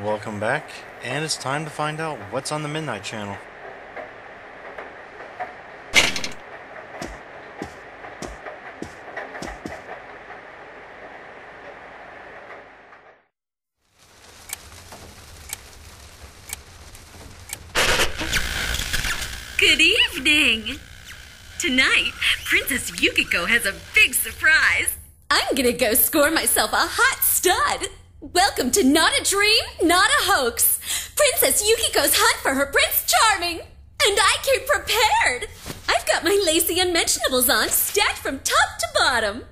Welcome back, and it's time to find out what's on the Midnight Channel. Good evening! Tonight, Princess Yukiko has a big surprise. I'm gonna go score myself a hot stud. Welcome to Not a Dream, Not a Hoax. Princess Yukiko's hunt for her Prince Charming. And I came prepared. I've got my lacy unmentionables on, stacked from top to bottom.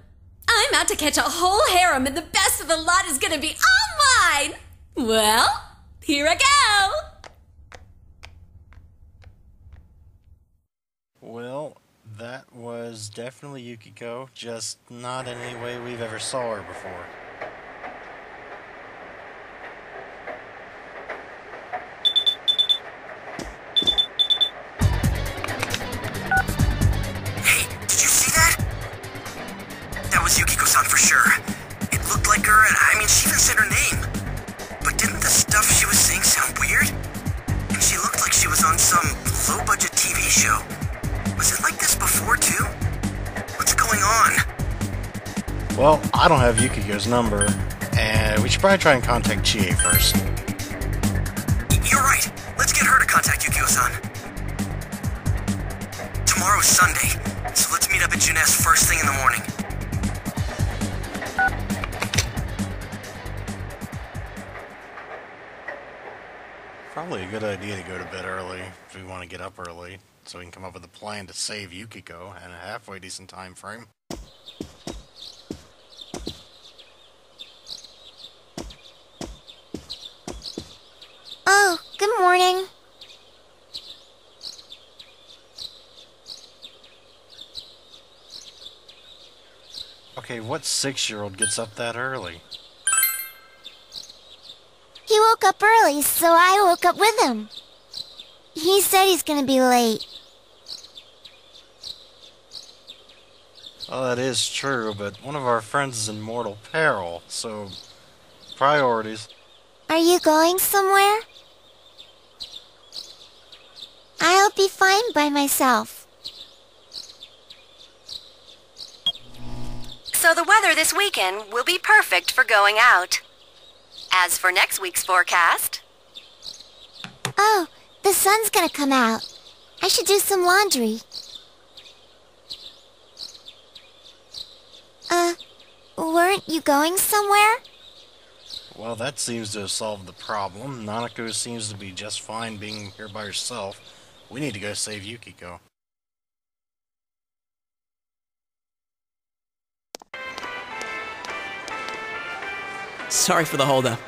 I'm out to catch a whole harem, and the best of the lot is gonna be all mine. Well, here I go. Well, that was definitely Yukiko, just not in any way we've ever saw her before. Hey, did you see that? That was Yukiko-san for sure. It looked like her, and I mean, she even said her name. But didn't the stuff she was saying sound weird? And she looked like she was on some low-budget TV show. Was it like this before, too? What's going on? Well, I don't have Yukiko's number, and we should probably try and contact Chie first. You're right. Let's get her to contact Yukio-san. Tomorrow's Sunday, so let's meet up at Juness first thing in the morning. Probably a good idea to go to bed early if we want to get up early, so we can come up with a plan to save Yukiko in a halfway decent time frame. Oh, good morning. Okay, what 6-year-old gets up that early? He woke up early, so I woke up with him. He said he's gonna be late. Well, that is true, but one of our friends is in mortal peril, so priorities. Are you going somewhere? I'll be fine by myself. So the weather this weekend will be perfect for going out. As for next week's forecast... Oh, the sun's gonna come out. I should do some laundry. Weren't you going somewhere? Well, that seems to have solved the problem. Nanako seems to be just fine being here by herself. We need to go save Yukiko. Sorry for the holdup.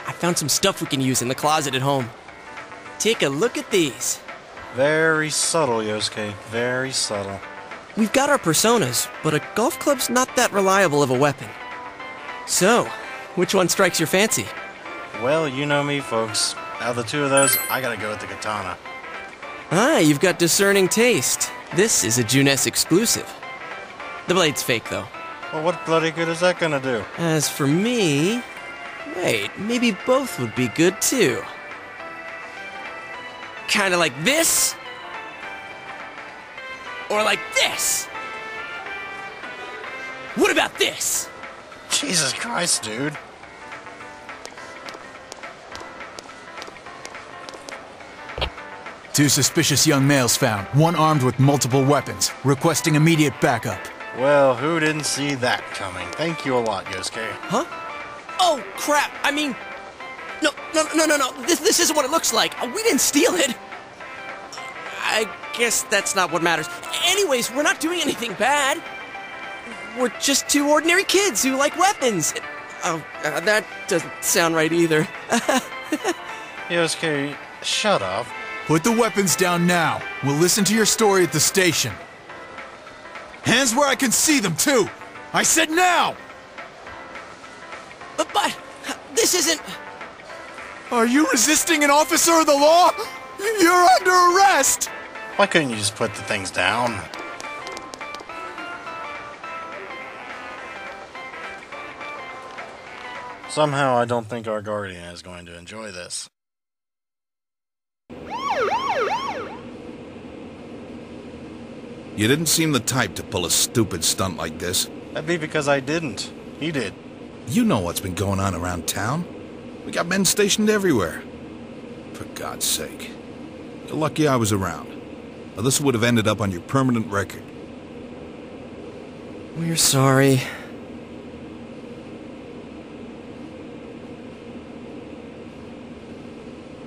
I found some stuff we can use in the closet at home. Take a look at these. Very subtle, Yosuke. Very subtle. We've got our personas, but a golf club's not that reliable of a weapon. So, which one strikes your fancy? Well, you know me, folks. Out of the two of those, I gotta go with the katana. Ah, you've got discerning taste. This is a Juness exclusive. The blade's fake, though. Well, what bloody good is that gonna do? As for me... Wait, maybe both would be good, too. Kinda like this? Or like this? What about this? Jesus Christ, dude. Two suspicious young males found, one armed with multiple weapons, requesting immediate backup. Well, who didn't see that coming? Thank you a lot, Yosuke. Huh? Oh, crap! I mean... No. This isn't what it looks like. We didn't steal it. I guess that's not what matters. Anyways, we're not doing anything bad. We're just two ordinary kids who like weapons. Oh, that doesn't sound right either. Yosuke, shut up. Put the weapons down now. We'll listen to your story at the station. Hands where I can see them, too! I said now! But this isn't... Are you resisting an officer of the law? You're under arrest! Why couldn't you just put the things down? Somehow I don't think our guardian is going to enjoy this. You didn't seem the type to pull a stupid stunt like this. That'd be because I didn't. He did. You know what's been going on around town. We got men stationed everywhere. For God's sake. You're lucky I was around. Or this would have ended up on your permanent record. We're sorry.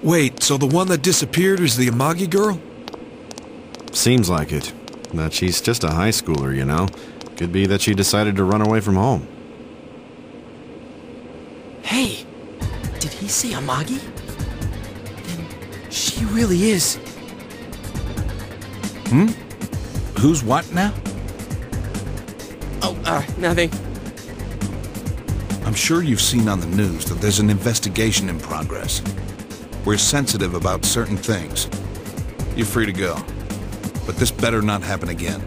Wait, so the one that disappeared was the Amagi girl? Seems like it. That she's just a high schooler, you know. Could be that she decided to run away from home. Hey, did he say Amagi? Then she really is. Who's what now? Oh, nothing. I'm sure you've seen on the news that there's an investigation in progress. We're sensitive about certain things. You're free to go. But this better not happen again.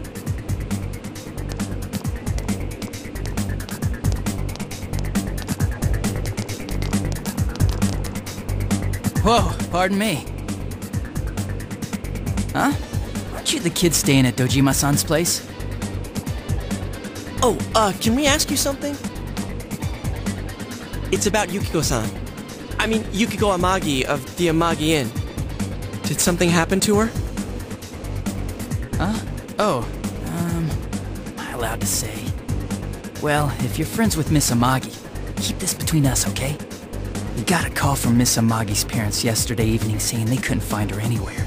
Whoa, pardon me. Huh? Aren't you the kid staying at Dojima-san's place? Oh, can we ask you something? It's about Yukiko-san. I mean, Yukiko Amagi of the Amagi Inn. Did something happen to her? Huh? Oh, am I allowed to say? Well, if you're friends with Miss Amagi, keep this between us, okay? We got a call from Miss Amagi's parents yesterday evening saying they couldn't find her anywhere.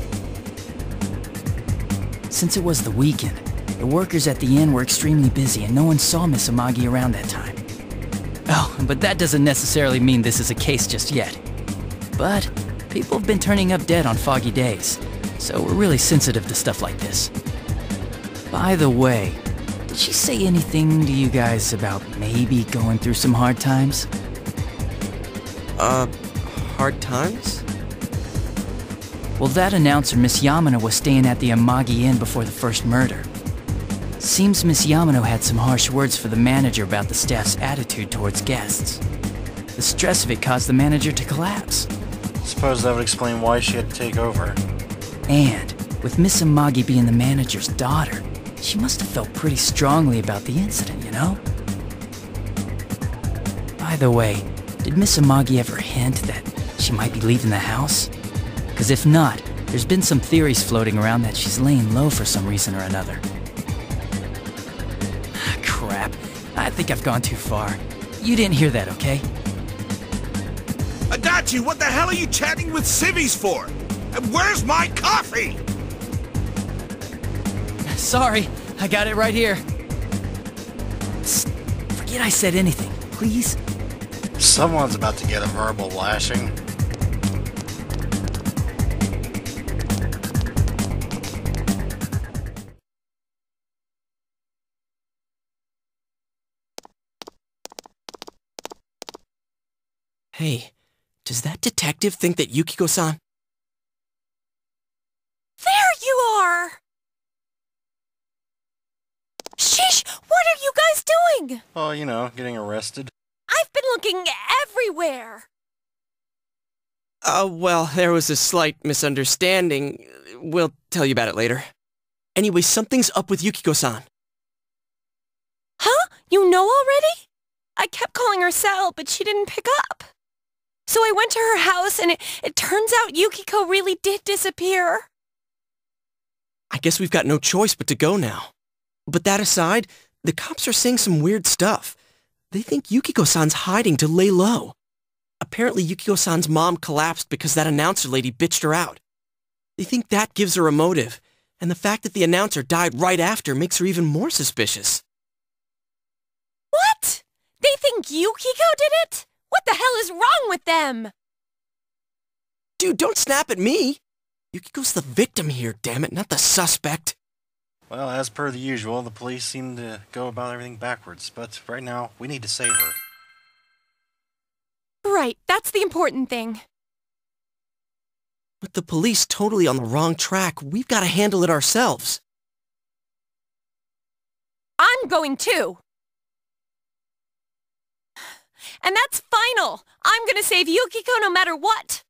Since it was the weekend, the workers at the inn were extremely busy and no one saw Miss Amagi around that time. Oh, but that doesn't necessarily mean this is a case just yet. But people have been turning up dead on foggy days, so we're really sensitive to stuff like this. By the way, did she say anything to you guys about maybe going through some hard times? Hard times? Well, that announcer, Miss Yamano, was staying at the Amagi Inn before the first murder. Seems Miss Yamano had some harsh words for the manager about the staff's attitude towards guests. The stress of it caused the manager to collapse. Suppose that would explain why she had to take over. And, with Miss Amagi being the manager's daughter, she must have felt pretty strongly about the incident, you know? By the way, did Miss Amagi ever hint that she might be leaving the house? Because if not, there's been some theories floating around that she's laying low for some reason or another. Crap. I think I've gone too far. You didn't hear that, okay? Adachi, what the hell are you chatting with civvies for? And where's my coffee? Sorry, I got it right here. Psst, forget I said anything, please. Someone's about to get a verbal lashing. Hey, does that detective think that Yukiko-san... There you are! Sheesh! What are you guys doing? Oh, you know, getting arrested. I've been looking everywhere. Well, there was a slight misunderstanding. We'll tell you about it later. Anyway, something's up with Yukiko-san. Huh? You know already? I kept calling her Sal, but she didn't pick up. So I went to her house, and it turns out Yukiko really did disappear. I guess we've got no choice but to go now. But that aside, the cops are saying some weird stuff. They think Yukiko-san's hiding to lay low. Apparently Yukiko-san's mom collapsed because that announcer lady bitched her out. They think that gives her a motive, and the fact that the announcer died right after makes her even more suspicious. What? They think Yukiko did it? What the hell is wrong with them? Dude, don't snap at me! Yukiko's the victim here, damn it, not the suspect. Well, as per the usual, the police seem to go about everything backwards, but right now, we need to save her. Right, that's the important thing. With the police totally on the wrong track, we've got to handle it ourselves. I'm going too. And that's final. I'm gonna save Yukiko no matter what.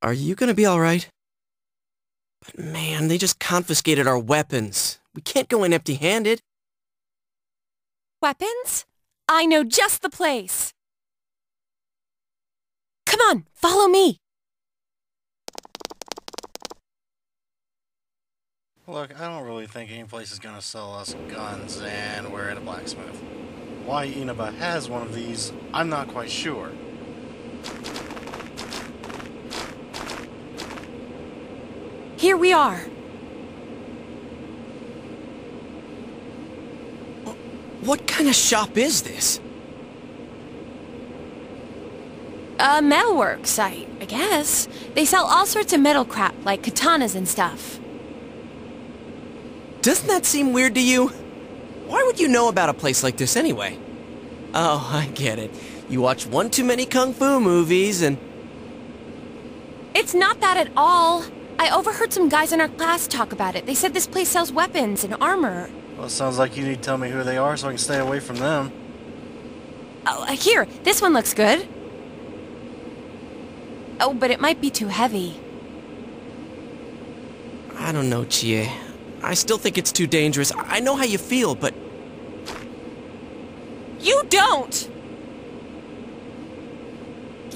Are you gonna be alright? But man, they just confiscated our weapons. We can't go in empty-handed. Weapons? I know just the place. Come on, follow me. Look, I don't really think any place is gonna sell us guns, and we're at a blacksmith. Why Inaba has one of these, I'm not quite sure. Here we are. What kind of shop is this? A metalwork site, I guess. They sell all sorts of metal crap, like katanas and stuff. Doesn't that seem weird to you? Why would you know about a place like this anyway? Oh, I get it. You watch one too many kung fu movies and... It's not that at all. I overheard some guys in our class talk about it. They said this place sells weapons and armor. Well, it sounds like you need to tell me who they are so I can stay away from them. Oh, here, this one looks good. Oh, but it might be too heavy. I don't know, Chie. I still think it's too dangerous. I know how you feel, but... You don't!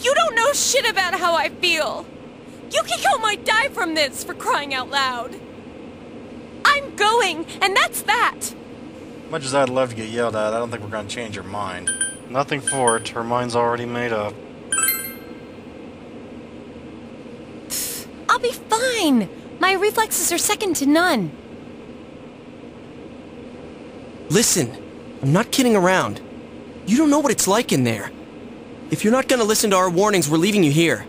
You don't know shit about how I feel! Yukiko might die from this, for crying out loud! I'm going, and that's that! Much as I'd love to get yelled at, I don't think we're gonna change her mind. Nothing for it, her mind's already made up. I'll be fine! My reflexes are second to none. Listen, I'm not kidding around. You don't know what it's like in there. If you're not gonna listen to our warnings, we're leaving you here.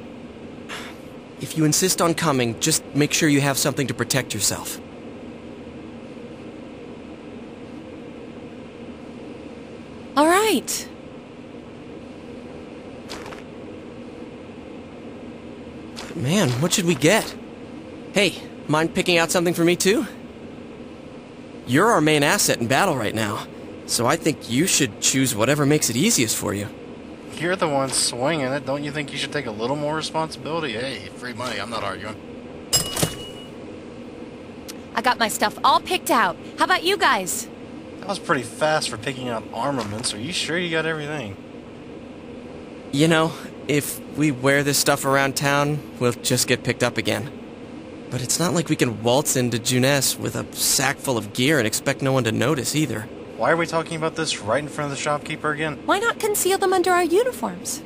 If you insist on coming, just make sure you have something to protect yourself. All right. Man, what should we get? Hey, mind picking out something for me too? You're our main asset in battle right now, so I think you should choose whatever makes it easiest for you. You're the one swinging it. Don't you think you should take a little more responsibility? Hey, free money. I'm not arguing. I got my stuff all picked out. How about you guys? That was pretty fast for picking out armaments. Are you sure you got everything? You know, if we wear this stuff around town, we'll just get picked up again. But it's not like we can waltz into Juness with a sack full of gear and expect no one to notice either. Why are we talking about this right in front of the shopkeeper again? Why not conceal them under our uniforms?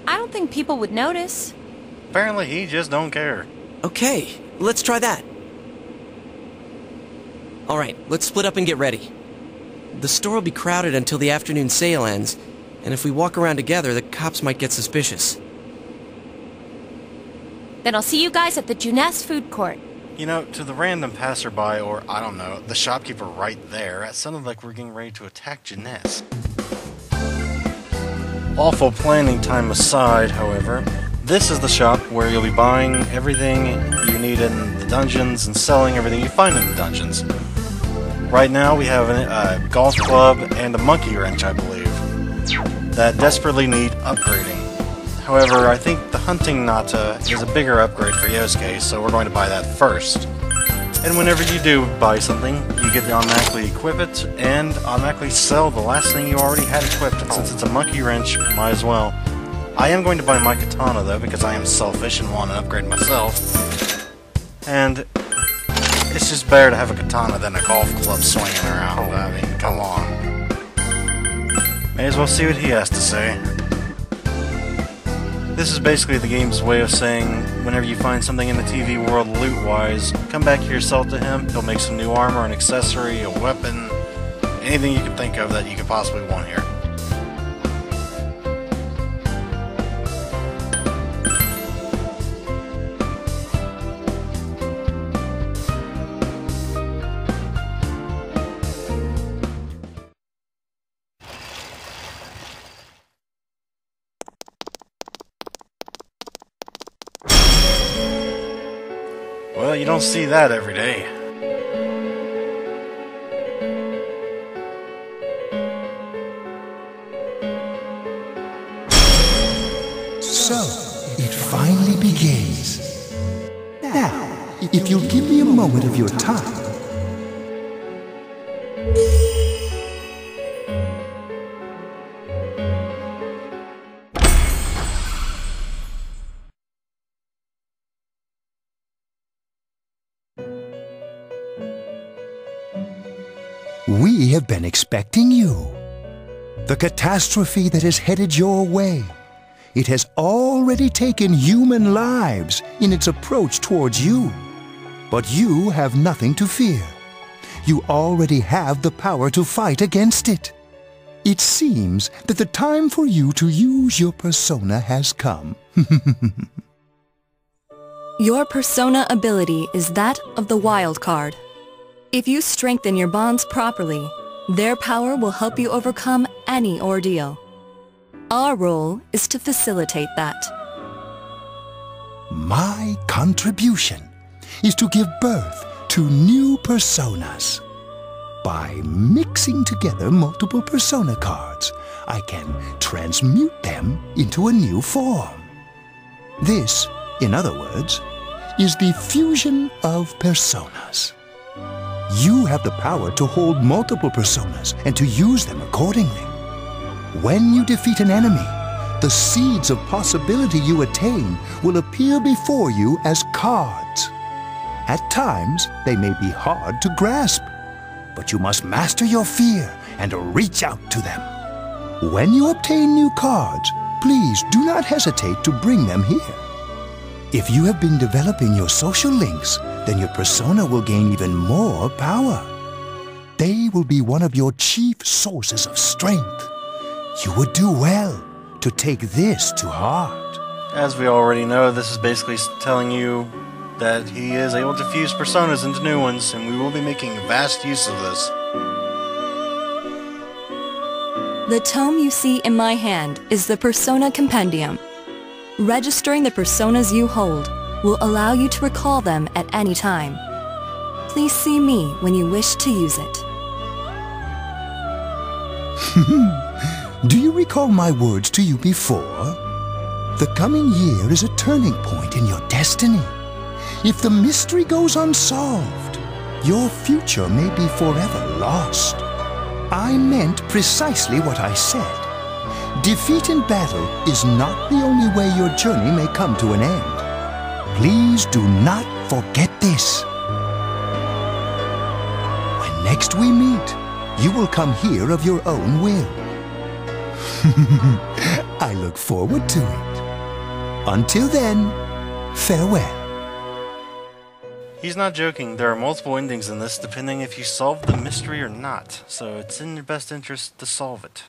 I don't think people would notice. Apparently he just don't care. Okay, let's try that. Alright, let's split up and get ready. The store will be crowded until the afternoon sale ends, and if we walk around together, the cops might get suspicious. Then I'll see you guys at the Juness food court. You know, to the random passerby, or, I don't know, the shopkeeper right there, it sounded like we're getting ready to attack Juness. Awful planning time aside, however, this is the shop where you'll be buying everything you need in the dungeons and selling everything you find in the dungeons. Right now we have a golf club and a monkey wrench, I believe, that desperately need upgrading. However, I think the hunting Nata is a bigger upgrade for Yosuke, so we're going to buy that first. And whenever you do buy something, you get to automatically equip it, and automatically sell the last thing you already had equipped, and since it's a monkey wrench, might as well. I am going to buy my katana, though, because I am selfish and want to upgrade myself. And it's just better to have a katana than a golf club swinging around. I mean, come on. May as well see what he has to say. This is basically the game's way of saying, whenever you find something in the TV world loot-wise, come back here, sell it to him, he'll make some new armor, an accessory, a weapon, anything you can think of that you could possibly want here. Well, you don't see that every day. So, it finally begins. Now, if you'll give me a moment of your time. We have been expecting you. The catastrophe that is headed your way. It has already taken human lives in its approach towards you. But you have nothing to fear. You already have the power to fight against it. It seems that the time for you to use your persona has come. Your persona ability is that of the wild card. If you strengthen your bonds properly, their power will help you overcome any ordeal. Our role is to facilitate that. My contribution is to give birth to new personas. By mixing together multiple persona cards, I can transmute them into a new form. This, in other words, is the fusion of personas. You have the power to hold multiple personas and to use them accordingly. When you defeat an enemy, the seeds of possibility you attain will appear before you as cards. At times, they may be hard to grasp, but you must master your fear and reach out to them. When you obtain new cards, please do not hesitate to bring them here. If you have been developing your social links, then your persona will gain even more power. They will be one of your chief sources of strength. You would do well to take this to heart. As we already know, this is basically telling you that he is able to fuse personas into new ones, and we will be making vast use of this. The tome you see in my hand is the Persona Compendium. Registering the personas you hold will allow you to recall them at any time. Please see me when you wish to use it. Do you recall my words to you before? The coming year is a turning point in your destiny. If the mystery goes unsolved, your future may be forever lost. I meant precisely what I said. Defeat in battle is not the only way your journey may come to an end. Please do not forget this. When next we meet, you will come here of your own will. I look forward to it. Until then, farewell. He's not joking. There are multiple endings in this, depending if you solve the mystery or not, so it's in your best interest to solve it.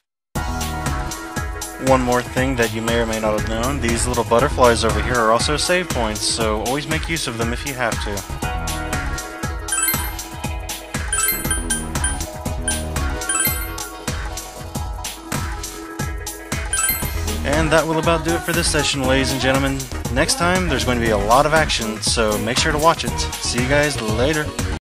One more thing that you may or may not have known, these little butterflies over here are also save points, so always make use of them if you have to. And that will about do it for this session, ladies and gentlemen. Next time, there's going to be a lot of action, so make sure to watch it. See you guys later.